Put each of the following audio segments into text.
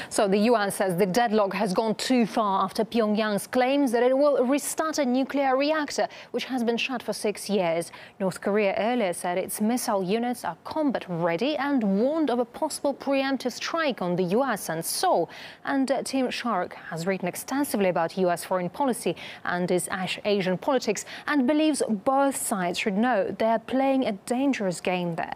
So the UN says the deadlock has gone too far after Pyongyang's claims that it will restart a nuclear reactor, which has been shut for 6 years. North Korea earlier said its missile units are combat ready and warned of a possible preemptive strike on the US and Seoul. And Tim Shark has written extensively about US foreign policy and East Asian politics and believes both sides should know they're playing a dangerous game there.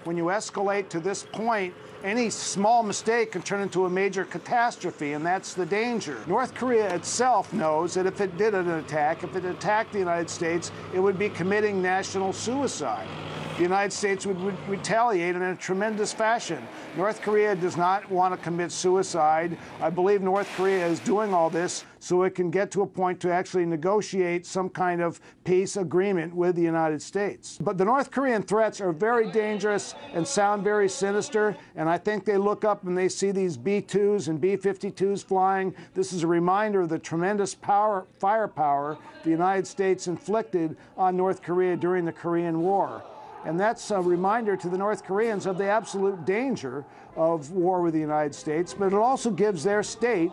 When you escalate to this point, any small mistake can turn into a major catastrophe, and that's the danger. North Korea itself knows that if it did an attack, if it attacked the United States, it would be committing national suicide. The United States would retaliate in a tremendous fashion. North Korea does not want to commit suicide. I believe North Korea is doing all this so it can get to a point to actually negotiate some kind of peace agreement with the United States. But the North Korean threats are very dangerous and sound very sinister, and I think they look up and they see these B-2s and B-52s flying. This is a reminder of the tremendous firepower the United States inflicted on North Korea during the Korean War. And that's a reminder to the North Koreans of the absolute danger of war with the United States. But it also gives their state,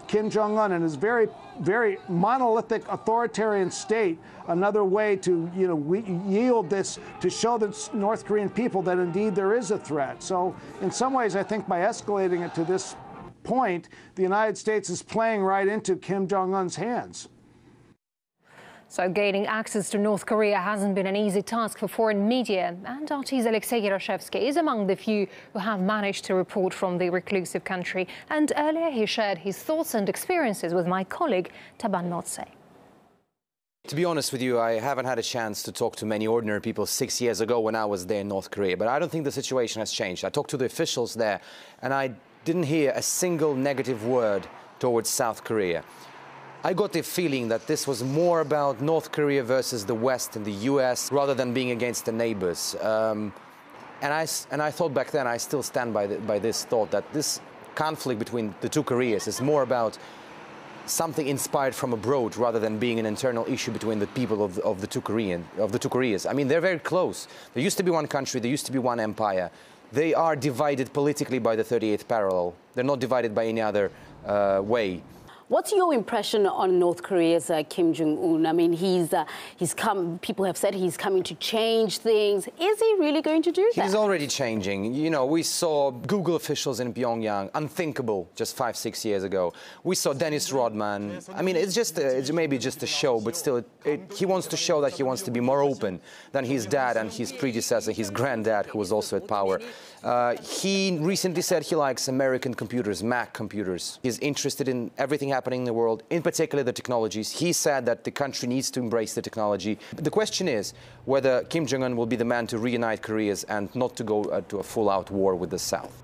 Kim Jong-un and his very, very monolithic authoritarian state, another way to yield this, to show the North Korean people that indeed there is a threat. So in some ways, I think by escalating it to this point, the United States is playing right into Kim Jong-un's hands. So gaining access to North Korea hasn't been an easy task for foreign media, and RT's Alexei Yaroshevsky is among the few who have managed to report from the reclusive country. And earlier he shared his thoughts and experiences with my colleague Taban Motse. To be honest with you, I haven't had a chance to talk to many ordinary people 6 years ago when I was there in North Korea, but I don't think the situation has changed. I talked to the officials there and I didn't hear a single negative word towards South Korea. I got the feeling that this was more about North Korea versus the West and the US rather than being against the neighbors. And I thought back then, I still stand by this thought, that this conflict between the two Koreas is more about something inspired from abroad rather than being an internal issue between the people of the two Koreas. I mean, they're very close. There used to be one country, there used to be one empire. They are divided politically by the 38th parallel. They're not divided by any other way. What's your impression on North Korea's Kim Jong-un? I mean, people have said he's coming to change things. Is he really going to do that? He's already changing. You know, we saw Google officials in Pyongyang, unthinkable just 5-6 years ago. We saw Dennis Rodman. I mean, it's maybe just a show, but still, he wants to show that he wants to be more open than his dad and his predecessor, his granddad, who was also at power. He recently said he likes American computers, Mac computers. He's interested in everything happening in the world, in particular the technologies. He said that the country needs to embrace the technology. The question is whether Kim Jong-un will be the man to reunite Koreas and not to go to a full-out war with the South.